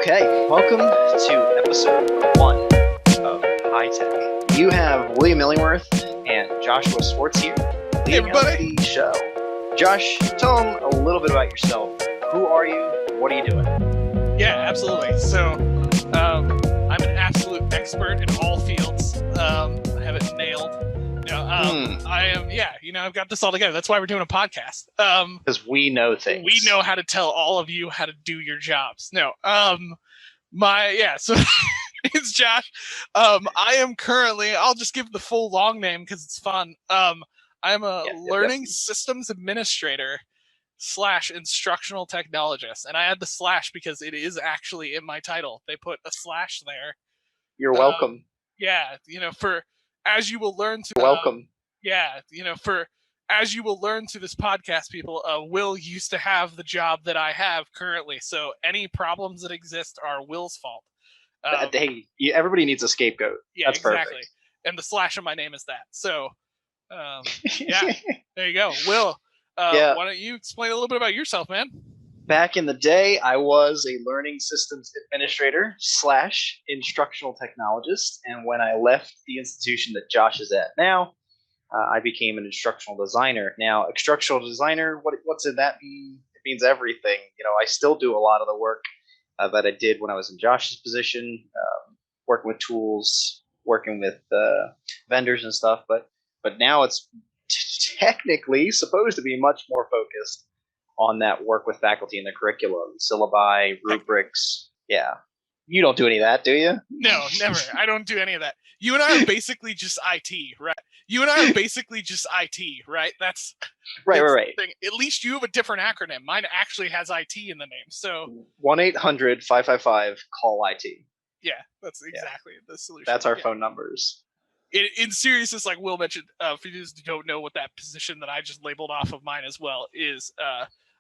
Okay, welcome to episode 1 of HiTech. You have William Illingworth and Joshua Swartz here leading up the show. Josh, tell them a little bit about yourself. Who are you? What are you doing? Yeah, absolutely. So, I'm an absolute expert in all fields. I have it nailed. I am. Yeah, I've got this all together. That's why we're doing a podcast. Because we know things. We know how to tell all of you how to do your jobs. So it's Josh. I am currently. I'll just give the full long name because it's fun. I'm a learning systems administrator / instructional technologist, and I add the slash because it is actually in my title. They put a slash there. You're welcome. For as you will learn to welcome. As you will learn through this podcast, people, Will used to have the job that I have currently. So any problems that exist are Will's fault. Everybody needs a scapegoat. Yeah, that's exactly. Perfect. And the slash of my name is that. So, there you go. Will, why don't you explain a little bit about yourself, man? Back in the day, I was a learning systems administrator / instructional technologist. And when I left the institution that Josh is at now, I became an instructional designer. Now, instructional designer, what's that mean? It means everything. I still do a lot of the work that I did when I was in Josh's position, working with tools, working with vendors and stuff. But now it's technically supposed to be much more focused on that work with faculty in the curriculum, syllabi, rubrics. Yeah. You don't do any of that, do you? No, never. I don't do any of that. You and I are basically just IT, right? That's right. The thing. At least you have a different acronym. Mine actually has IT in the name. So 1-800-555-CALL-IT. Yeah, that's exactly the solution. That's our phone numbers. In seriousness, like Will mentioned, for you who don't know what that position that I just labeled off of mine as well is,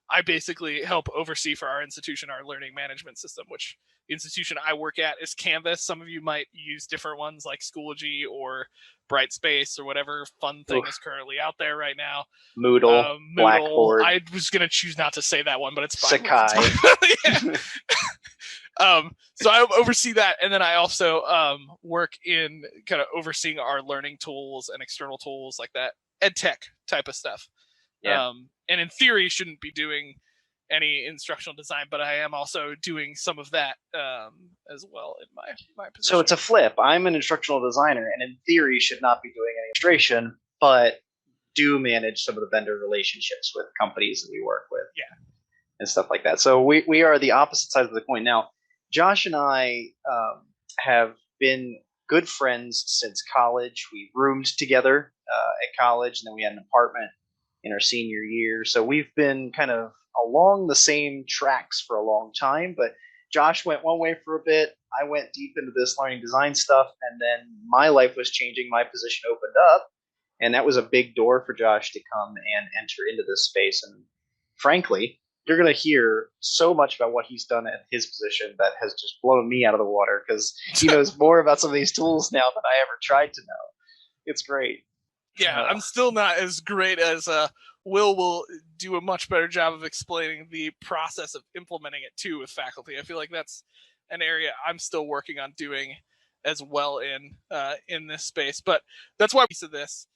I basically help oversee for our institution, our learning management system, which the institution I work at is Canvas. Some of you might use different ones like Schoology or Brightspace or whatever fun thing is currently out there right now. Moodle, Blackboard. I was going to choose not to say that one, but it's fine. Sakai. So I oversee that, and then I also work in kind of overseeing our learning tools and external tools like that, EdTech type of stuff. Yeah. And in theory, shouldn't be doing any instructional design, but I am also doing some of that as well in my position. So it's a flip. I'm an instructional designer, and in theory, should not be doing any administration, but do manage some of the vendor relationships with companies that we work with. Yeah. And stuff like that. So we are the opposite side of the coin. Now, Josh and I have been good friends since college. We roomed together at college, and then we had an apartment in our senior year. So we've been kind of along the same tracks for a long time. But Josh went one way for a bit. I went deep into this learning design stuff, and then my life was changing. My position opened up, and that was a big door for Josh to come and enter into this space. And frankly, you're going to hear so much about what he's done at his position that has just blown me out of the water because he knows more about some of these tools now than I ever tried to know. It's great. Yeah, I'm still not as great as Will do a much better job of explaining the process of implementing it too with faculty. I feel like that's an area I'm still working on doing as well in this space. But that's why piece of this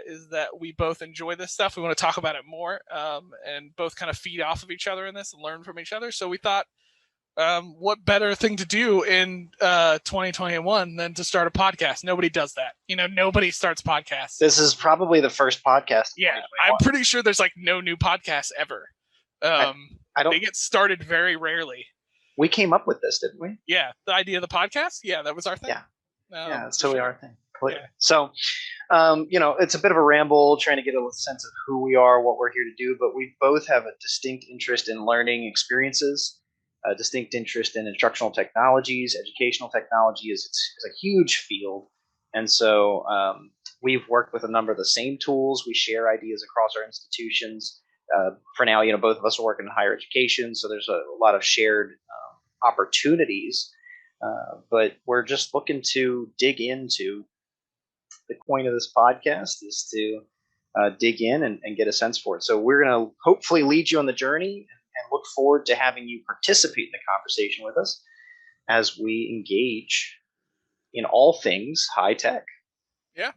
is that we both enjoy this stuff. We want to talk about it more and both kind of feed off of each other in this and learn from each other. So we thought, what better thing to do in 2021 than to start a podcast? Nobody does that. Nobody starts podcasts. This is probably the first podcast. Yeah, I'm pretty sure there's like no new podcasts ever. I don't. They get started very rarely. We came up with this, didn't we? Yeah, the idea of the podcast. Yeah, that was our thing. Yeah, that's totally our thing. Yeah. So, it's a bit of a ramble trying to get a sense of who we are, what we're here to do, but we both have a distinct interest in learning experiences, a distinct interest in instructional technologies. Educational technology is a huge field. And so we've worked with a number of the same tools. We share ideas across our institutions. For now, both of us are working in higher education, so there's a lot of shared opportunities. But we're just looking to dig into the point of this podcast is to dig in and get a sense for it. So we're going to hopefully lead you on the journey and look forward to having you participate in the conversation with us. as we engage in all things high tech. Yeah.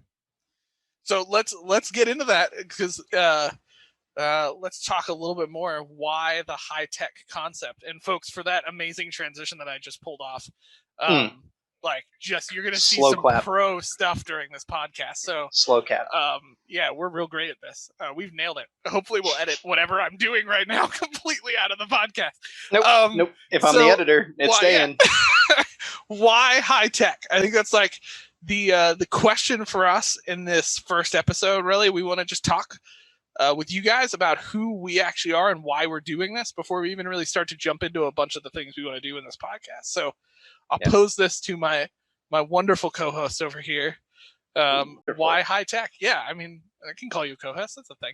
So let's get into that, because let's talk a little bit more why the high tech concept. And folks, for that amazing transition that I just pulled off, Hmm. like, just, you're gonna see Slow some clap, pro stuff during this podcast. So slow cap. yeah, we're real great at this. We've nailed it. Hopefully we'll edit whatever I'm doing right now completely out of the podcast. Nope, Um, nope. If I'm the so editor, it's why, yeah. staying. Why high tech? I think that's like the question for us in this first episode. Really, we want to just talk with you guys about who we actually are and why we're doing this before we even really start to jump into a bunch of the things we want to do in this podcast. So I'll pose this to my wonderful co-host over here. Why high tech? Yeah, I mean, I can call you a co-host. That's a thing.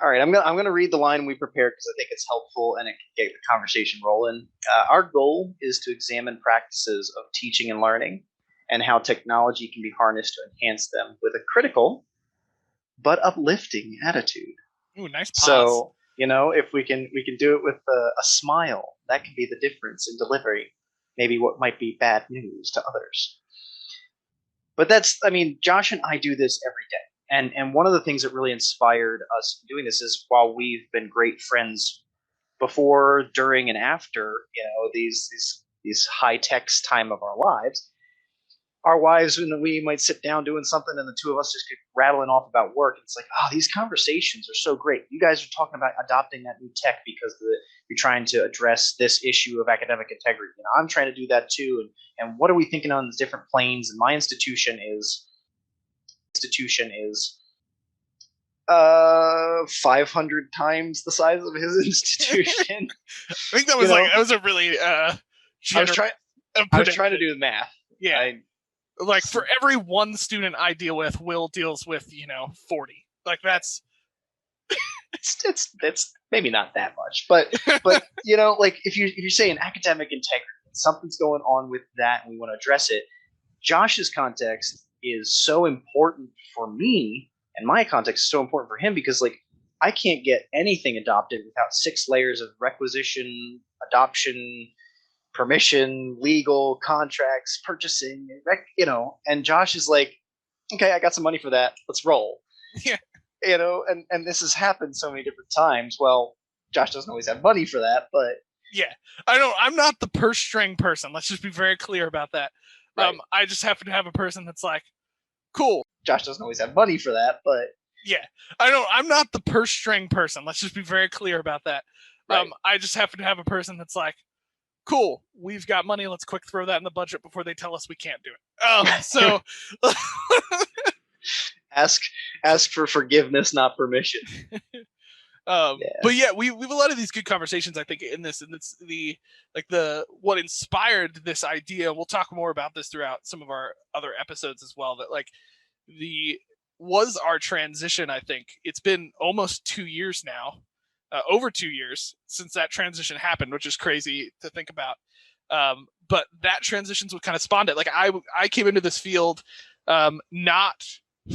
All right, I'm gonna read the line we prepared because I think it's helpful and it can get the conversation rolling. Our goal is to examine practices of teaching and learning and how technology can be harnessed to enhance them with a critical but uplifting attitude. Ooh, nice pause. So, if we can do it with a smile, that can be the difference in delivery. Maybe what might be bad news to others. But Josh and I do this every day. And one of the things that really inspired us doing this is while we've been great friends before, during, and after, these high techs time of our lives, our wives, when we might sit down doing something and the two of us just get rattling off about work, it's like, oh, these conversations are so great. You guys are talking about adopting that new tech because you're trying to address this issue of academic integrity. I'm trying to do that too. And what are we thinking on these different planes? And my institution is 500 times the size of his institution. I think that was that was a really I was trying to do the math. Yeah. Like, for every one student I deal with, Will deals with 40. Like, that's it's maybe not that much, but like if you're saying academic integrity, something's going on with that, and we want to address it. Josh's context is so important for me, and my context is so important for him because I can't get anything adopted without 6 layers of requisition, adoption, permission, legal, contracts, purchasing, and Josh is like, okay, I got some money for that. Let's roll. Yeah. And this has happened so many different times. Well, Josh doesn't always have money for that, but yeah, I'm not the purse string person. Let's just be very clear about that. Right. I just happen to have a person that's like, cool. Josh doesn't always have money for that, but yeah, I'm not the purse string person. Let's just be very clear about that. Right. I just happen to have a person that's like, cool, we've got money, let's quick throw that in the budget before they tell us we can't do it. So ask for forgiveness, not permission. But yeah, we have a lot of these good conversations, I think, in this, and it's what inspired this idea. We'll talk more about this throughout some of our other episodes as well. That was our transition. I think it's been almost 2 years now, over 2 years since that transition happened, which is crazy to think about. But that transition's what kind of spawned it. Like, I came into this field not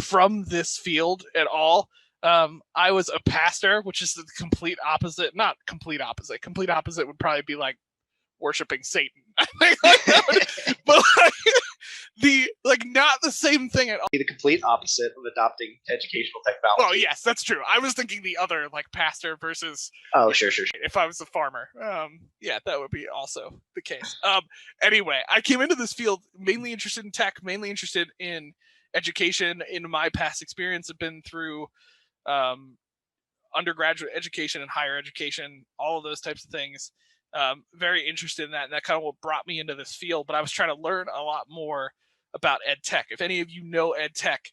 from this field at all. I was a pastor, which is the complete opposite. Not complete opposite. Complete opposite would probably be like worshiping Satan. But not the same thing at all. The complete opposite of adopting educational technology. Oh yes, that's true. I was thinking the other, like pastor versus. Oh sure. If I was a farmer, yeah, that would be also the case. Anyway, I came into this field mainly interested in tech, mainly interested in education. In my past experience, I've been through undergraduate education and higher education, all of those types of things. Very interested in that, and that kind of what brought me into this field. But I was trying to learn a lot more about ed tech. If any of you know ed tech,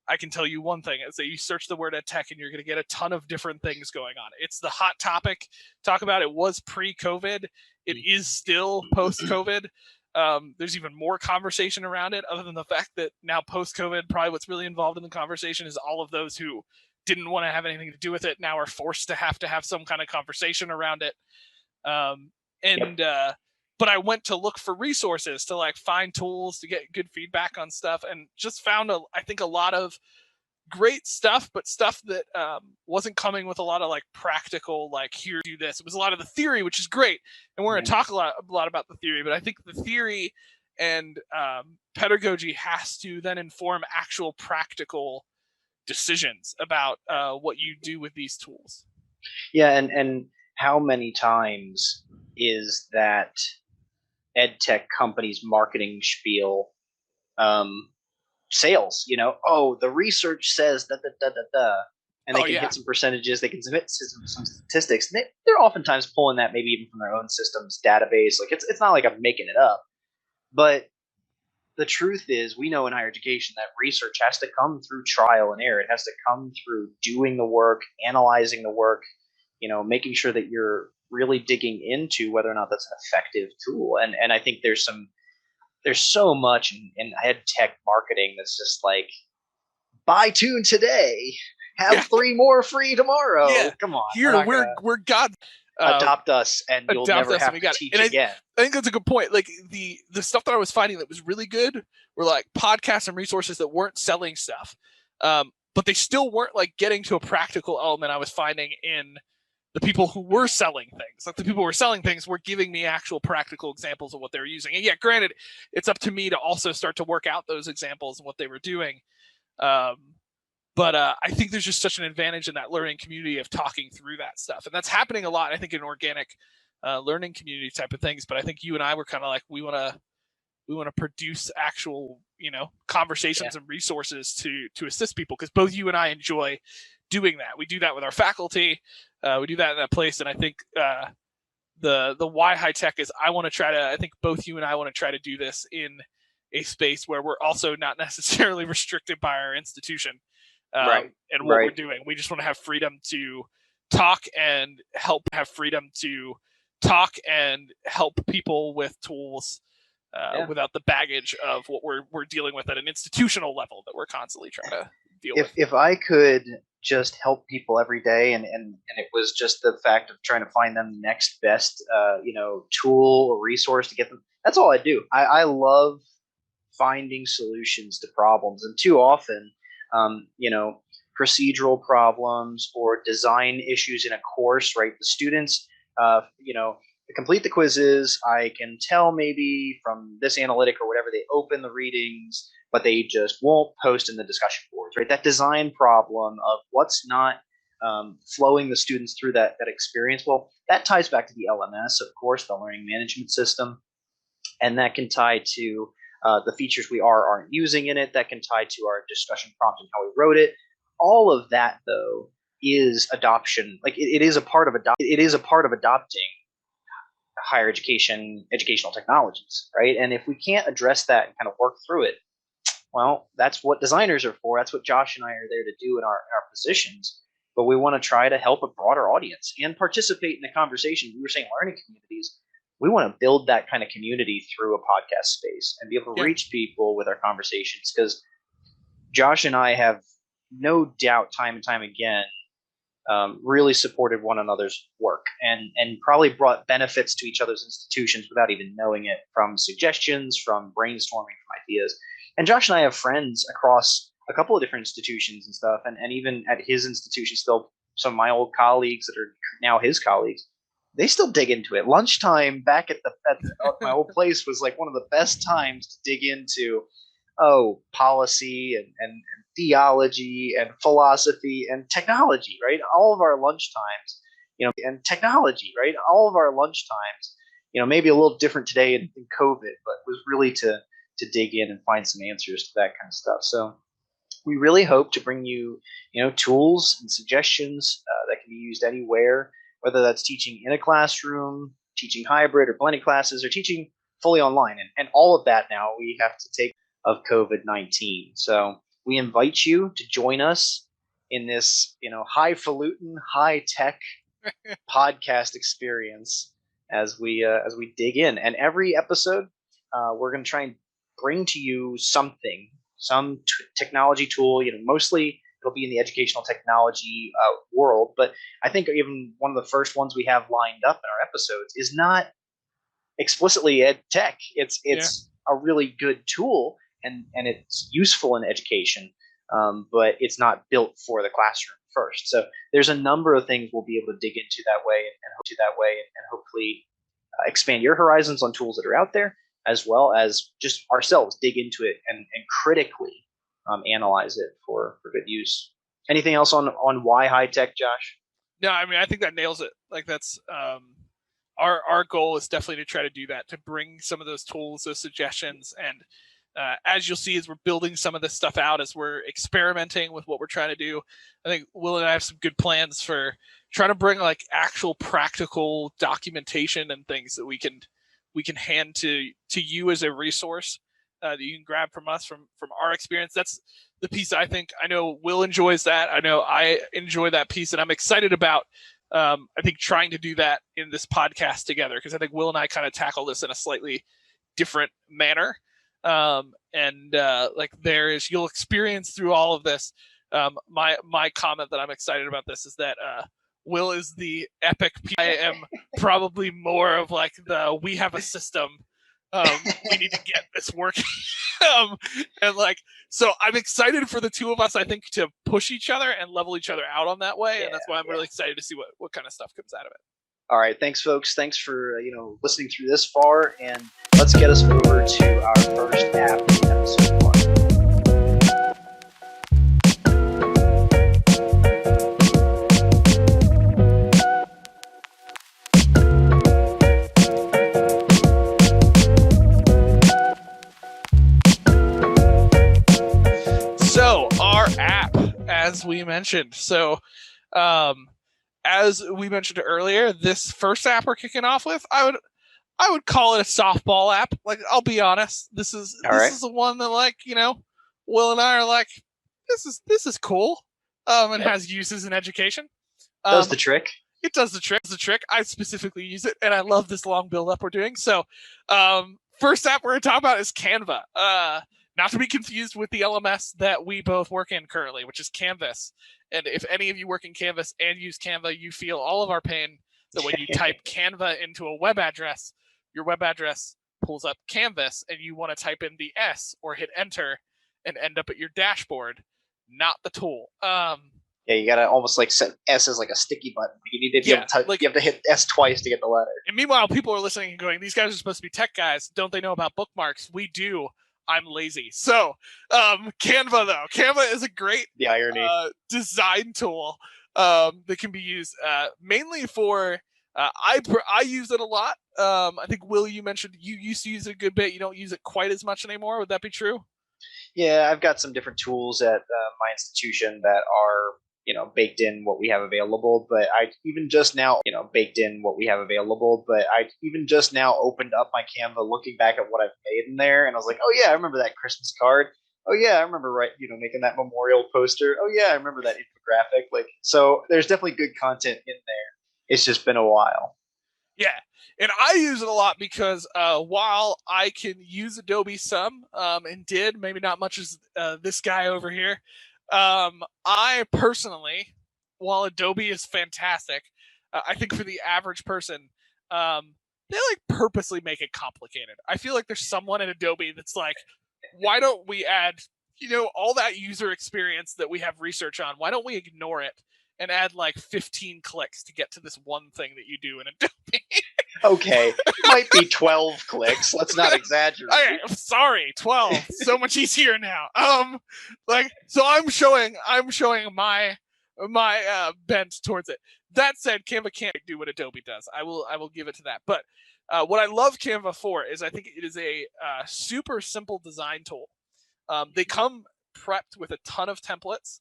I can tell you one thing: is that you search the word ed tech and you're going to get a ton of different things going on. It's the hot topic. Talk about it was pre-COVID. It is still post-COVID. There's even more conversation around it, other than the fact that now post-COVID, probably what's really involved in the conversation is all of those who didn't want to have anything to do with it now are forced to have some kind of conversation around it. But I went to look for resources to find tools to get good feedback on stuff, and just found I think a lot of great stuff, but stuff that wasn't coming with a lot of like practical, like here, do this. It was a lot of the theory, which is great, and we're going to talk a lot about the theory. But I think the theory and pedagogy has to then inform actual practical decisions about what you do with these tools. Yeah, and how many times is that ed tech company's marketing spiel sales? Oh, the research says da da da da da, and they can hit some percentages, they can submit some statistics. And they're oftentimes pulling that maybe even from their own system's database. Like it's not like I'm making it up, but the truth is, we know in higher education that research has to come through trial and error. It has to come through doing the work, analyzing the work, making sure that you're really digging into whether or not that's an effective tool. And I think there's so much in ed tech marketing that's just like, buy Tune today, have 3 more free tomorrow. Yeah. Come on, here we're God. Adopt us, and you'll never have to teach again. I think that's a good point. Like the stuff that I was finding that was really good were like podcasts and resources that weren't selling stuff, but they still weren't like getting to a practical element. I was finding in the people who were selling things. Like the people who were selling things were giving me actual practical examples of what they were using. And yeah, granted, it's up to me to also start to work out those examples and what they were doing. But I think there's just such an advantage in that learning community of talking through that stuff. And that's happening a lot, I think, in organic learning community type of things. But I think you and I were kind of like, we want to produce actual, conversations and resources to assist people, because both you and I enjoy doing that. We do that with our faculty. We do that in that place. And I think the why HiTech is I think both you and I want to try to do this in a space where we're also not necessarily restricted by our institution. And what we're doing. We just want to have freedom to talk and help people with tools without the baggage of what we're dealing with at an institutional level that we're constantly trying to deal with. If I could just help people every day, and it was just the fact of trying to find them the next best tool or resource to get them, that's all I do. I love finding solutions to problems, and too often procedural problems or design issues in a course, right? The students, complete the quizzes. I can tell maybe from this analytic or whatever, they open the readings, but they just won't post in the discussion boards, right? That design problem of what's not flowing the students through that experience. Well, that ties back to the LMS, of course, the learning management system, and that can tie to the features we aren't using in it. That can tie to our discussion prompt and how we wrote it. All of that, though, is adoption. Like it is a part of adopting higher educational technologies, right? And if we can't address that and kind of work through it, well, that's what designers are for. That's what Josh and I are there to do in our positions. But we want to try to help a broader audience and participate in the conversation. We were saying learning communities. We want to build that kind of community through a podcast space and be able to reach people with our conversations, because Josh and I have no doubt time and time again really supported one another's work and probably brought benefits to each other's institutions without even knowing it, from suggestions, from brainstorming, from ideas. And Josh and I have friends across a couple of different institutions and stuff, and even at his institution, still some of my old colleagues that are now his colleagues, they still dig into it. Lunchtime back at my old place was like one of the best times to dig into policy and theology and philosophy and technology, right? All of our lunch times, and technology, right? All of our lunch times, maybe a little different today in COVID, but was really to dig in and find some answers to that kind of stuff. So we really hope to bring you, tools and suggestions that can be used anywhere, whether that's teaching in a classroom, teaching hybrid or blended classes, or teaching fully online. And all of that now we have to take of COVID-19. So we invite you to join us in this, highfalutin, high-tech podcast experience as we dig in. And every episode, we're going to try and bring to you some technology tool. Mostly it'll be in the educational technology world, but I think even one of the first ones we have lined up in our episodes is not explicitly ed tech. It's a really good tool, and it's useful in education. but it's not built for the classroom first. So there's a number of things we'll be able to dig into that way and hopefully expand your horizons on tools that are out there, as well as just ourselves dig into it and critically analyze it for good use. Anything else on why HiTech, Josh? No, I mean, I think that nails it. Like that's our goal is definitely to try to do that, to bring some of those tools, those suggestions, and as you'll see, as we're building some of this stuff out, as we're experimenting with what we're trying to do, I think Will and I have some good plans for trying to bring like actual practical documentation and things that we can hand to you as a resource that you can grab from us from our experience. That's the piece I think. I know Will enjoys that. I know I enjoy that piece, and I'm excited about. I think trying to do that in this podcast together, because I think Will and I kind of tackle this in a slightly different manner. And like you'll experience through all of this. My comment that I'm excited about this is that Will is the epic. I am probably more of like we have a system. We need to get this working. And like, so I'm excited for the two of us, I think, to push each other and level each other out on that way. Yeah, and that's why I'm really excited to see what kind of stuff comes out of it. All right. Thanks, folks. Thanks for, listening through this far, and let's get us over to our first app in episode 1. So our app, as we mentioned, as we mentioned earlier, this first app we're kicking off with, I would call it a softball app. Like, I'll be honest, this is the one that, like, Will and I are like, this is cool. And has uses in education. Does the trick. It does the trick. I specifically use it, and I love this long build up we're doing. So, first app we're going to talk about is Canva. Not to be confused with the LMS that we both work in currently, which is Canvas. And if any of you work in Canvas and use Canva, you feel all of our pain that when you type Canva into a web address, your web address pulls up Canvas and you want to type in the S or hit enter and end up at your dashboard, not the tool. Yeah, you gotta almost like set S as like a sticky button. You need to be able to you have to hit S twice to get the letter. And meanwhile, people are listening and going, these guys are supposed to be tech guys. Don't they know about bookmarks? We do. I'm lazy. So Canva, though. Canva is a great design tool that can be used mainly for, I use it a lot. I think, Will, you mentioned you used to use it a good bit. You don't use it quite as much anymore. Would that be true? Yeah, I've got some different tools at my institution that are baked in what we have available, but I even just now opened up my Canva, looking back at what I've made in there, and I was like, oh yeah, I remember that Christmas card. Oh yeah, I remember making that memorial poster. Oh yeah, I remember that infographic. Like, so there's definitely good content in there. It's just been a while. Yeah, and I use it a lot because while I can use Adobe some and did maybe not much as this guy over here, I personally, while Adobe is fantastic, I think for the average person, they like purposely make it complicated. I feel like there's someone at Adobe that's like, why don't we add, all that user experience that we have research on? Why don't we ignore it and add like 15 clicks to get to this one thing that you do in Adobe? Okay, it might be 12 clicks. Let's not exaggerate. Okay, I'm sorry, 12. So much easier now. So I'm showing my bent towards it. That said, Canva can't do what Adobe does. I will give it to that. But what I love Canva for is I think it is a super simple design tool. They come prepped with a ton of templates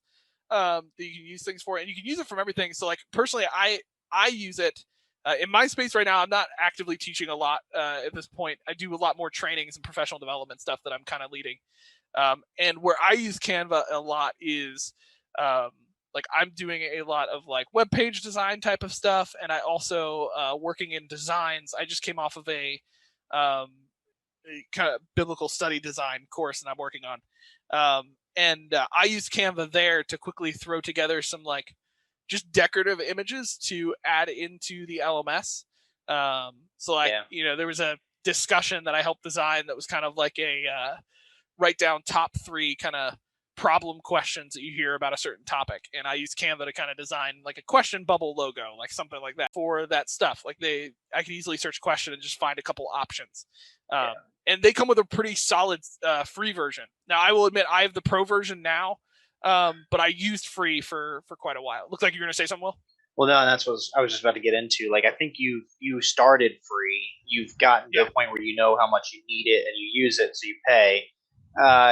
that you can use things for, and you can use it from everything. So, like, personally, I use it. In my space right now, I'm not actively teaching a lot at this point. I do a lot more trainings and professional development stuff that I'm kind of leading. And where I use Canva a lot is like I'm doing a lot of like web page design type of stuff. And I also working in designs. I just came off of a kind of biblical study design course that I'm working on. And I use Canva there to quickly throw together some like just decorative images to add into the LMS. There was a discussion that I helped design that was kind of like a write down top 3 kind of problem questions that you hear about a certain topic, and I use Canva to kind of design like a question bubble logo, like something like that for that stuff. Like I can easily search question and just find a couple options. And they come with a pretty solid free version. Now, I will admit I have the pro version now, but I used free for quite a while. Looks like you're going to say something, Will. Well, no, that's what I was just about to get into. Like, I think you started free. You've gotten to a point where you know how much you need it and you use it, so you pay.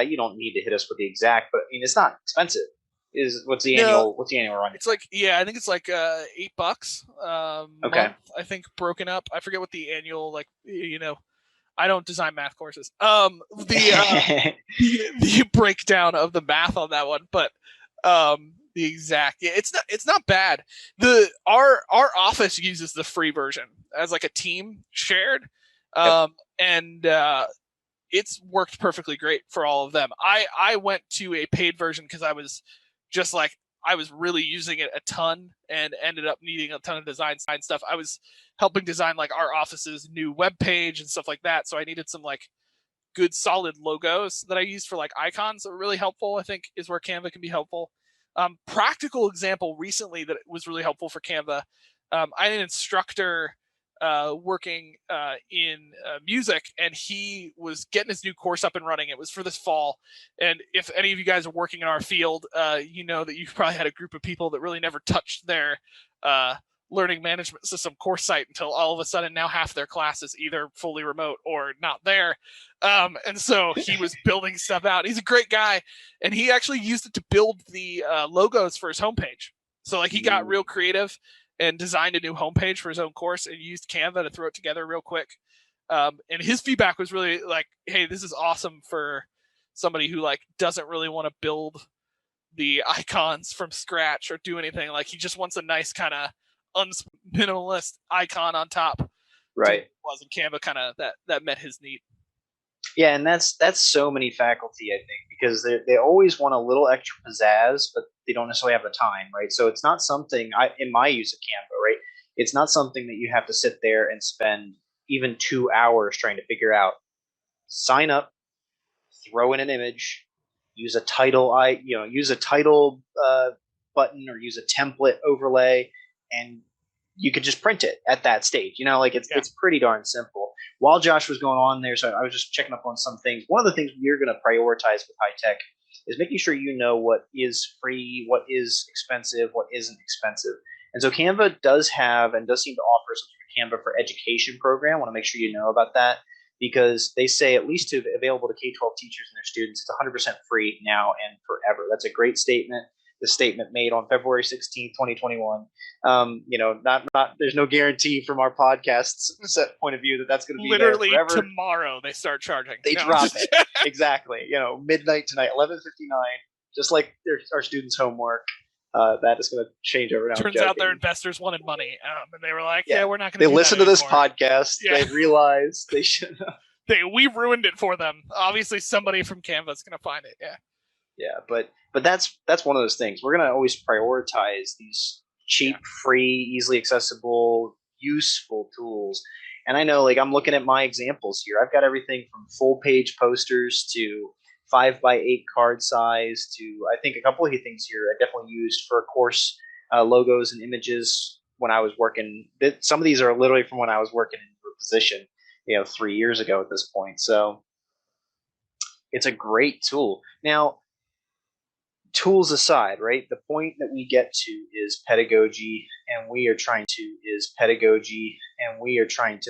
You don't need to hit us with the exact, but I mean, it's not expensive. What's the annual run? It's like, I think it's like $8 Okay. month. I think broken up. I forget what the annual, like, I don't design math courses. The breakdown of the math on that one, but the exact, it's not bad. Our office uses the free version as like a team shared, and it's worked perfectly great for all of them. I went to a paid version because I was just like, I was really using it a ton and ended up needing a ton of design stuff. I was helping design like our office's new web page and stuff like that, so I needed some like good solid logos that I used for like icons that were really helpful. I think is where Canva can be helpful. Practical example recently that was really helpful for Canva. I had an instructor working in music, and he was getting his new course up and running. It was for this fall, and if any of you guys are working in our field, you know that you've probably had a group of people that really never touched their learning management system course site until all of a sudden now half their class is either fully remote or not there. And so he was building stuff out. He's a great guy, and he actually used it to build the logos for his homepage. So like he got real creative and designed a new homepage for his own course and used Canva to throw it together real quick. And his feedback was really like, hey, this is awesome for somebody who like doesn't really want to build the icons from scratch or do anything. Like he just wants a nice kind of minimalist icon on top. Right. So was in Canva kind of that met his need. Yeah, and that's so many faculty, I think, because they always want a little extra pizzazz, but they don't necessarily have the time, right? So it's not something in my use of Canva, right? It's not something that you have to sit there and spend even 2 hours trying to figure out. Sign up, throw in an image, use a title, use a title button or use a template overlay, and you could just print it at that stage. It's pretty darn simple. While Josh was going on there, so I was just checking up on some things. One of the things we're going to prioritize with HiTech is making sure you know what is free, what is expensive, what isn't expensive. And so Canva does have and does seem to offer some sort of Canva for Education program. I want to make sure you know about that, because they say at least to available to K-12 teachers and their students, it's 100% free now and forever. That's a great statement. The statement made on February 16th, 2021. There's no guarantee from our podcast's set point of view that that's going to be literally there forever. Tomorrow they start charging. They drop it. Exactly. Midnight tonight, 11:59, just like our students' homework. That is going to change over now. Turns out their investors wanted money, and they were like, "Yeah, we're not going to." They listen to this podcast. Yeah. They realize they should. We ruined it for them. Obviously, somebody from Canva is going to find it. Yeah. Yeah, but that's one of those things. We're going to always prioritize these cheap, free, easily accessible, useful tools. And I know, like, I'm looking at my examples here. I've got everything from full page posters to 5x8 card size to, I think, a couple of things here I definitely used for course logos and images when I was working. Some of these are literally from when I was working in a position, 3 years ago at this point. So it's a great tool. Now, tools aside, right? The point that we get to is pedagogy, and we are trying to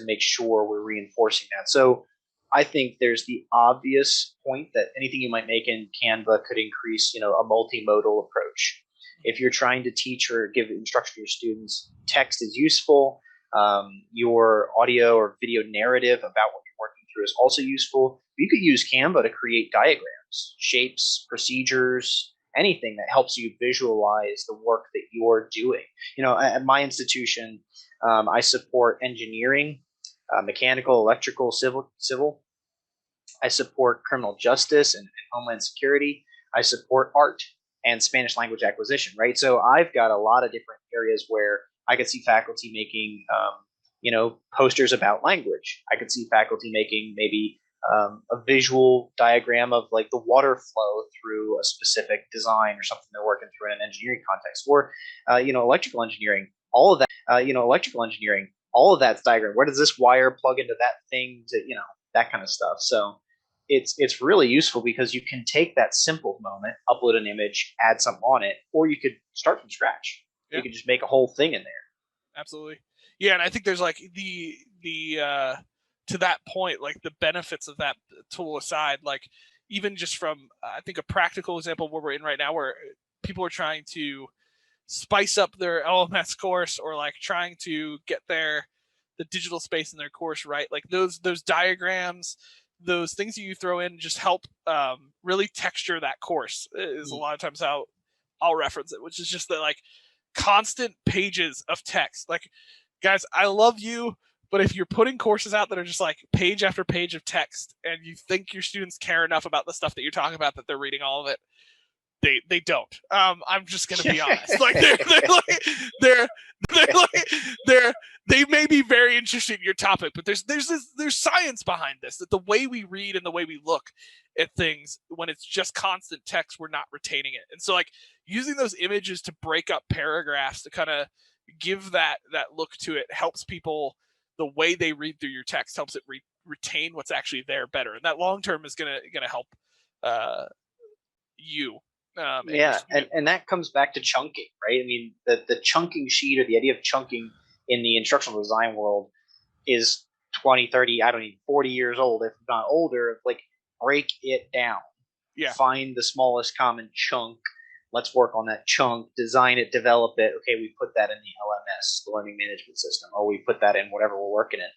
make sure we're reinforcing that. So I think there's the obvious point that anything you might make in Canva could increase, a multimodal approach. If you're trying to teach or give instruction to your students, text is useful. Your audio or video narrative about what you're working through is also useful. You could use Canva to create diagrams, shapes, procedures, anything that helps you visualize the work that you're doing. At my institution, I support engineering, mechanical, electrical, civil. I support criminal justice and homeland security. I support art and Spanish language acquisition, right? So I've got a lot of different areas where I could see faculty making, posters about language. I could see faculty making maybe a visual diagram of like the water flow through a specific design or something they're working through in an engineering context, or electrical engineering. Electrical engineering, all of that's diagram. Where does this wire plug into that thing? To that kind of stuff. So it's really useful because you can take that simple moment, upload an image, add something on it, or you could start from scratch. Yeah. You could just make a whole thing in there. Absolutely. Yeah, and I think there's like the to that point, like the benefits of that tool aside, like even just from I think a practical example where we're in right now, where people are trying to spice up their LMS course or like trying to get the digital space in their course right. Like those diagrams, those things that you throw in just help really texture that course is a lot of times how I'll reference it, which is just that like constant pages of text. Like, guys, I love you, but if you're putting courses out that are just like page after page of text and you think your students care enough about the stuff that you're talking about that they're reading all of it, they don't. I'm just gonna be honest. Like they may be very interested in your topic, but there's science behind this. That the way we read and the way we look at things when it's just constant text, we're not retaining it. And so like using those images to break up paragraphs to kind of give that look to it helps people. The way they read through your text helps it retain what's actually there better, and that long term is gonna help you. Yeah, and that comes back to chunking, right? I mean, the chunking sheet or the idea of chunking in the instructional design world is 20, 30, I don't know, 40 years old, if not older. Like, break it down. Yeah. Find the smallest common chunk. Let's work on that chunk, design it, develop it. Okay, we put that in the LMS, the learning management system, or we put that in whatever we're working in.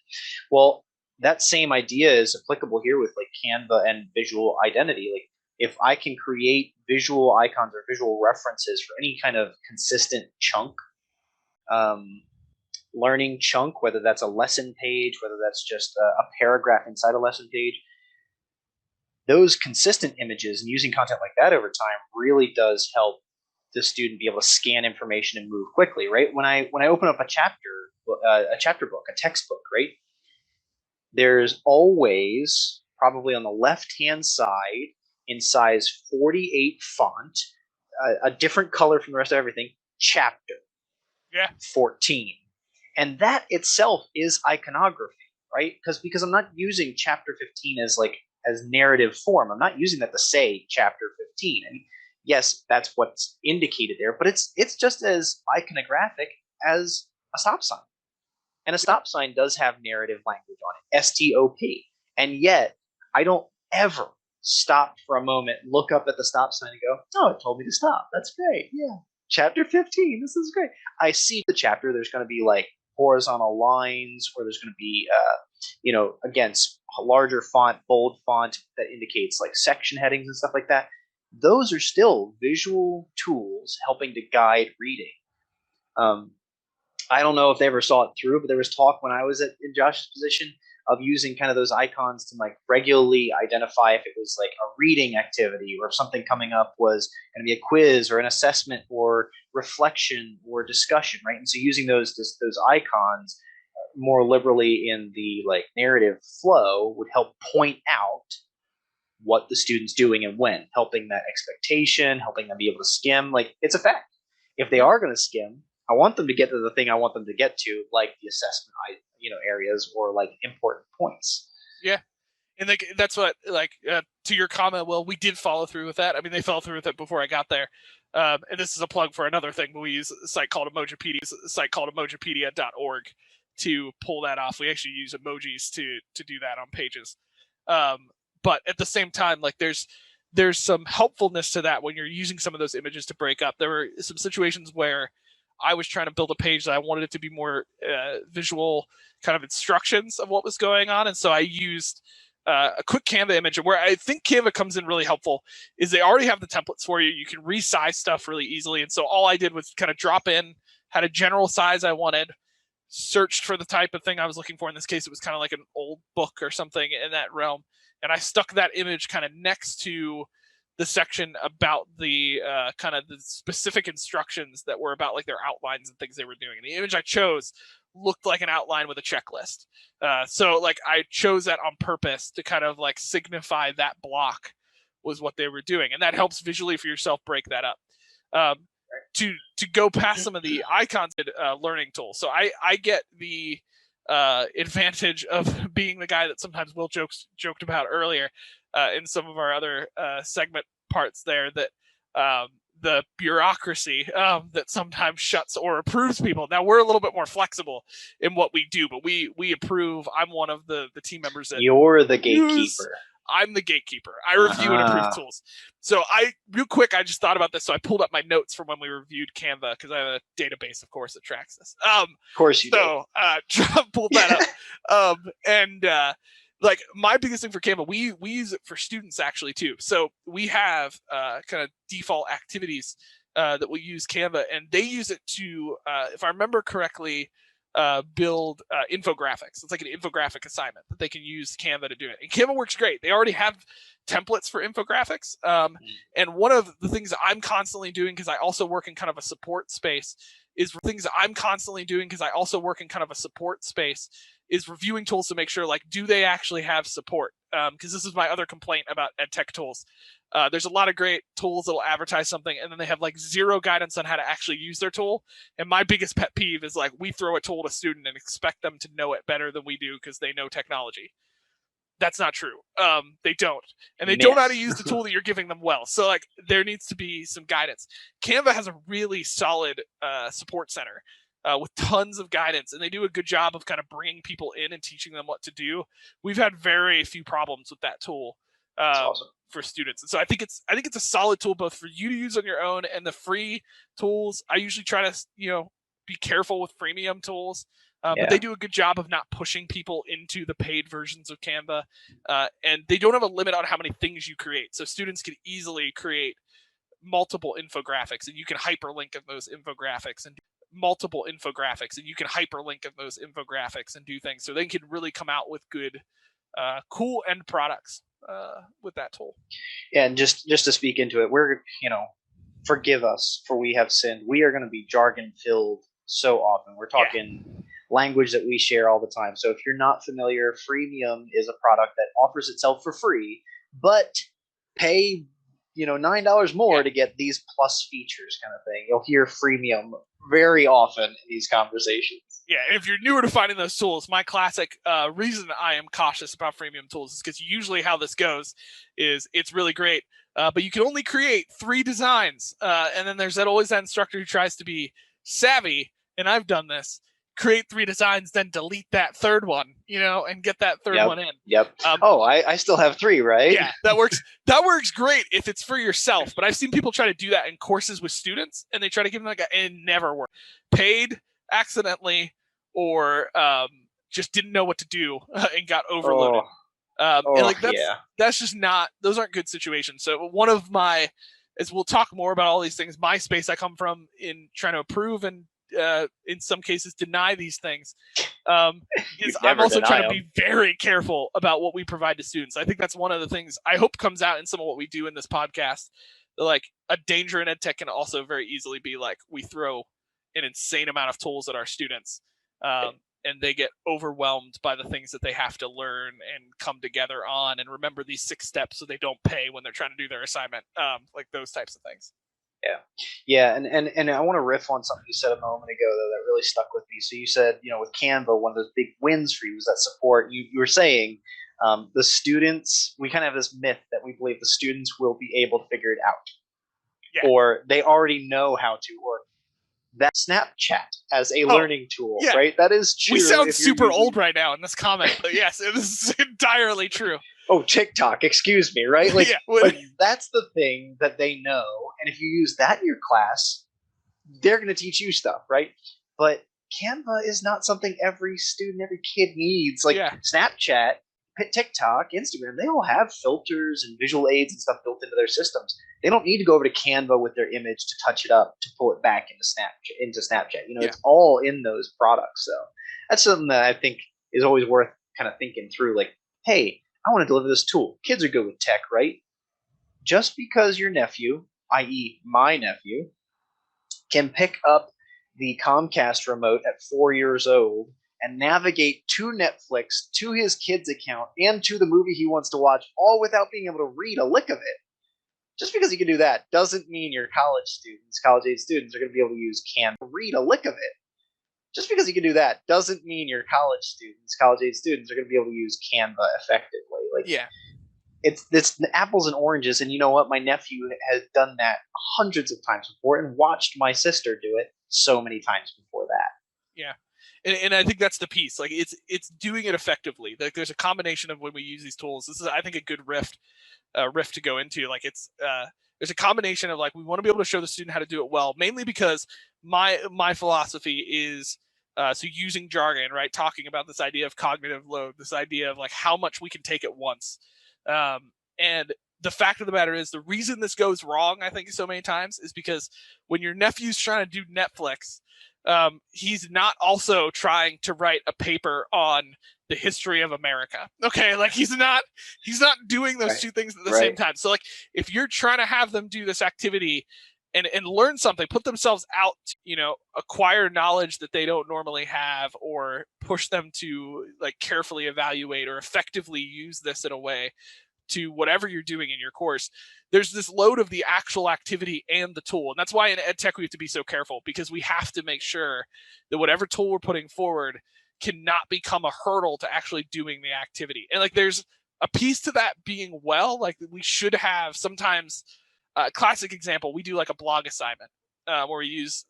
Well, that same idea is applicable here with like Canva and visual identity. Like, if I can create visual icons or visual references for any kind of consistent chunk, learning chunk, whether that's a lesson page, whether that's just a paragraph inside a lesson page, those consistent images and using content like that over time really does help the student be able to scan information and move quickly, right? When I open up a chapter book, a textbook, right? There's always probably on the left hand side in size 48 font, a different color from the rest of everything, chapter 14. And that itself is iconography, right? Because I'm not using chapter 15 as narrative form. I'm not using that to say chapter 15. And yes, that's what's indicated there, but it's just as iconographic as a stop sign. And a stop sign does have narrative language on it, STOP. And yet, I don't ever stop for a moment, look up at the stop sign and go, oh, it told me to stop. That's great. Yeah. Chapter 15. This is great. I see the chapter. There's going to be like horizontal lines, or there's going to be, again, larger font, bold font that indicates like section headings and stuff like that. Those are still visual tools helping to guide reading. I don't know if they ever saw it through, but there was talk when I was in Josh's position of using kind of those icons to like regularly identify if it was like a reading activity or if something coming up was going to be a quiz or an assessment or reflection or discussion, right? And so using those icons more liberally in the like narrative flow would help point out what the student's doing and when, helping that expectation, helping them be able to skim. Like, it's a fact. If they are going to skim, I want them to get to the thing I want them to get to, like the assessment, areas or like important points. Yeah, and like that's what to your comment. Well, we did follow through with that. I mean, they followed through with it before I got there. And this is a plug for another thing. We use a site called emojipedia.org to pull that off. We actually use emojis to do that on pages. But at the same time, like there's some helpfulness to that when you're using some of those images to break up. There were some situations where I was trying to build a page that I wanted it to be more visual kind of instructions of what was going on. And so I used a quick Canva image. And where I think Canva comes in really helpful is they already have the templates for you. You can resize stuff really easily. And so all I did was kind of drop in, had a general size I wanted, searched for the type of thing I was looking for. In this case, it was kind of like an old book or something in that realm. And I stuck that image kind of next to the section about the kind of the specific instructions that were about like their outlines and things they were doing. And the image I chose looked like an outline with a checklist. So like I chose that on purpose to kind of like signify that block was what they were doing. And that helps visually for yourself break that up. To go past some of the icons learning tools. So I get the advantage of being the guy that sometimes Will joked about earlier in some of our other segment parts there, that the bureaucracy that sometimes shuts or approves people. Now we're a little bit more flexible in what we do, but we approve. I'm one of the team members that You're the gatekeeper. I'm the gatekeeper. I review and approve tools. So real quick, I just thought about this. So I pulled up my notes from when we reviewed Canva, because I have a database, of course, that tracks this. Of course you do. So pulled that up. Like my biggest thing for Canva, we use it for students actually too. So we have kind of default activities that we use Canva, and they use it to, if I remember correctly, build infographics. It's like an infographic assignment that they can use Canva to do it. And Canva works great. They already have templates for infographics. And one of the things that I'm constantly doing, because I also work in kind of a support space, is reviewing tools to make sure, like, do they actually have support? Because this is my other complaint about EdTech tools. There's a lot of great tools that'll advertise something, and then they have like zero guidance on how to actually use their tool. And my biggest pet peeve is like, we throw a tool at a student and expect them to know it better than we do because they know technology. That's not true. They don't. And they don't know how to use the tool that you're giving them well. So like, there needs to be some guidance. Canva has a really solid support center with tons of guidance, and they do a good job of kind of bringing people in and teaching them what to do. We've had very few problems with that tool. Awesome. For students. And so I think it's a solid tool both for you to use on your own, and the free tools. I usually try to, be careful with freemium tools, but they do a good job of not pushing people into the paid versions of Canva. And they don't have a limit on how many things you create. So students can easily create multiple infographics, and you can hyperlink of those infographics and do things. So they can really come out with good, cool end products with that tool. Yeah, and just to speak into it, we're, forgive us for we have sinned. We are going to be jargon filled so often. We're talking language that we share all the time. So if you're not familiar, freemium is a product that offers itself for free, but pay $9 more to get these plus features, kind of thing. You'll hear freemium very often in these conversations. Yeah, and if you're newer to finding those tools, my classic reason I am cautious about freemium tools is because usually how this goes is it's really great, but you can only create 3 designs. And then there's always that instructor who tries to be savvy, and I've done this, create 3 designs, then delete that third one, and get that third one in. Yep. I still have 3, right? Yeah, that works. That works great if it's for yourself, but I've seen people try to do that in courses with students, and they try to give them and it never works. Paid accidentally, or just didn't know what to do and got overloaded. That's just not, those aren't good situations. So one of my, as we'll talk more about all these things, my space I come from in trying to approve and in some cases deny these things, is I'm also trying to be very careful about what we provide to students. I think that's one of the things I hope comes out in some of what we do in this podcast. Like, a danger in EdTech can also very easily be like, we throw an insane amount of tools at our students, and they get overwhelmed by the things that they have to learn and come together on and remember these 6 steps so they don't pay when they're trying to do their assignment, like those types of things. Yeah, and I want to riff on something you said a moment ago though that really stuck with me. So you said, with Canva, one of those big wins for you was that support. You were saying the students, we kind of have this myth that we believe the students will be able to figure it out, or they already know how to, or that Snapchat as a learning tool, right? That is true. We sound super old right now in this comment, but yes, it is entirely true. Oh, TikTok, excuse me, right? Like, but that's the thing that they know. And if you use that in your class, they're going to teach you stuff, right? But Canva is not something every student, every kid needs. Like Snapchat, TikTok, Instagram, they all have filters and visual aids and stuff built into their systems. They don't need to go over to Canva with their image to touch it up to pull it back into Snapchat. It's all in those products. So that's something that I think is always worth kind of thinking through. Like, hey, I want to deliver this tool. Kids are good with tech, right? just because your nephew, i.e., my nephew, can pick up the Comcast remote at 4 years old and navigate to Netflix, to his kid's account, and to the movie he wants to watch, all without being able to read a lick of it. Just because he can do that doesn't mean your college age students, are going to be able to use Canva, read a lick of it. Just because he can do that doesn't mean your college age students, are going to be able to use Canva effectively. Like, Yeah. It's apples and oranges, and you know what? My nephew has done that hundreds of times before, and watched my sister do it so many times before that. Yeah. And I think that's the piece. Like, it's doing it effectively. Like, there's a combination of when we use these tools. This is, I think, a good riff to go into. Like, it's there's a combination of, like, we want to be able to show the student how to do it well, mainly because my philosophy is so using jargon, right? Talking about this idea of cognitive load, this idea of, like, how much we can take at once. And the fact of the matter is, the reason this goes wrong, I think, so many times, is because when your nephew's trying to do Netflix, he's not also trying to write a paper on the history of America. Okay, like, he's not doing those two things at the same time. So, like, if you're trying to have them do this activity and learn something, put themselves out to, acquire knowledge that they don't normally have, or push them to, like, carefully evaluate or effectively use this in a way to whatever you're doing in your course, there's this load of the actual activity and the tool. And that's why in EdTech we have to be so careful, because we have to make sure that whatever tool we're putting forward cannot become a hurdle to actually doing the activity. And, like, there's a piece to that being well, like, we should have sometimes, classic example, we do, like, a blog assignment where we use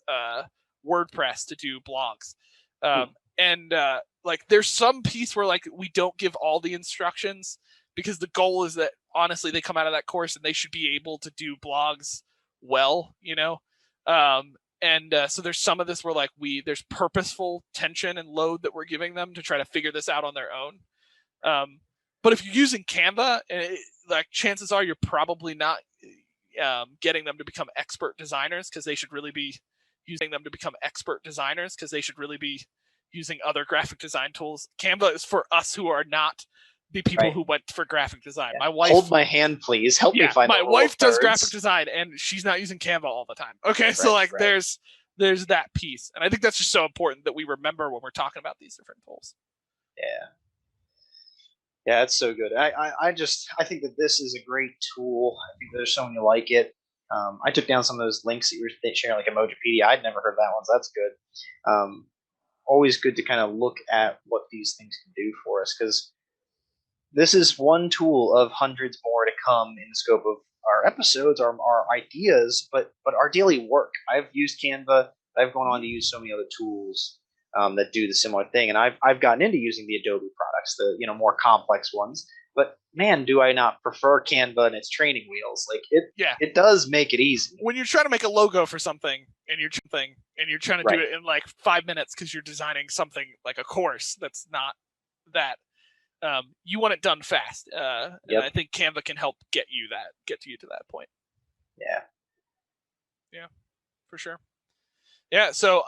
WordPress to do blogs. And like, there's some piece where, like, we don't give all the instructions, because the goal is that, honestly, they come out of that course and they should be able to do blogs well, and so there's some of this where, like, there's purposeful tension and load that we're giving them to try to figure this out on their own. But if you're using Canva, like, chances are you're probably not getting them to become expert designers, because they should really be using using other graphic design tools. Canva is for us who are not the people who went for graphic design. My wife, hold my hand, please. Help me find. My wife does graphic design, and she's not using Canva all the time. Okay, so, like, there's that piece, and I think that's just so important that we remember when we're talking about these different tools. Yeah, it's so good. I think that this is a great tool. I think there's so many like it. I took down some of those links that you were sharing, like Emojipedia. I'd never heard of that one, so that's good. Always good to kind of look at what these things can do for us, because this is one tool of hundreds more to come in the scope of our episodes, our ideas, but our daily work. I've used Canva. I've gone on to use so many other tools that do the similar thing, and I've gotten into using the Adobe products, the more complex ones. But man, do I not prefer Canva and its training wheels? Like, it does make it easy. When you're trying to make a logo for something, and you're trying to do it in, like, 5 minutes, because you're designing something like a course that's not that. You want it done fast, and I think Canva can help get you to that point. Yeah, for sure. Yeah, so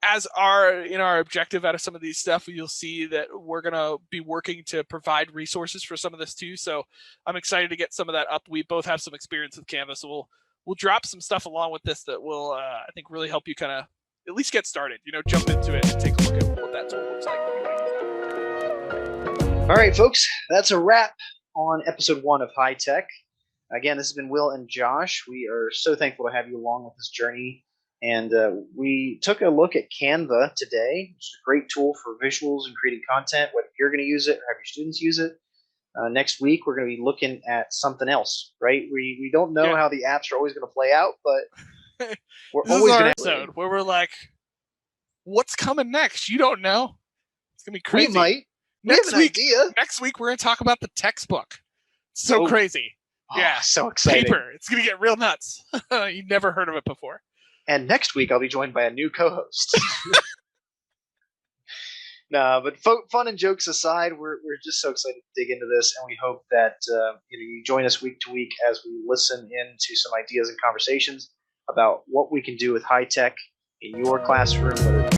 as our objective out of some of these stuff, you'll see that we're gonna be working to provide resources for some of this too. So I'm excited to get some of that up. We both have some experience with Canva, so we'll drop some stuff along with this that will I think really help you kind of at least get started. Jump into it and take a look at what that tool looks like. All right, folks, that's a wrap on episode 1 of HiTech. Again, this has been Will and Josh. We are so thankful to have you along with this journey. And we took a look at Canva today, which is a great tool for visuals and creating content, whether you're going to use it or have your students use it. Next week, we're going to be looking at something else, right? We don't know how the apps are always going to play out, but we're always going to episode where we're like, what's coming next? You don't know. It's going to be crazy. We might. Next week, we're going to talk about the textbook. So crazy. Yeah. So exciting. Paper. It's going to get real nuts. You never heard of it before. And next week, I'll be joined by a new co-host. No, but fun and jokes aside, we're just so excited to dig into this, and we hope that you join us week to week as we listen into some ideas and conversations about what we can do with HiTech in your classroom, whether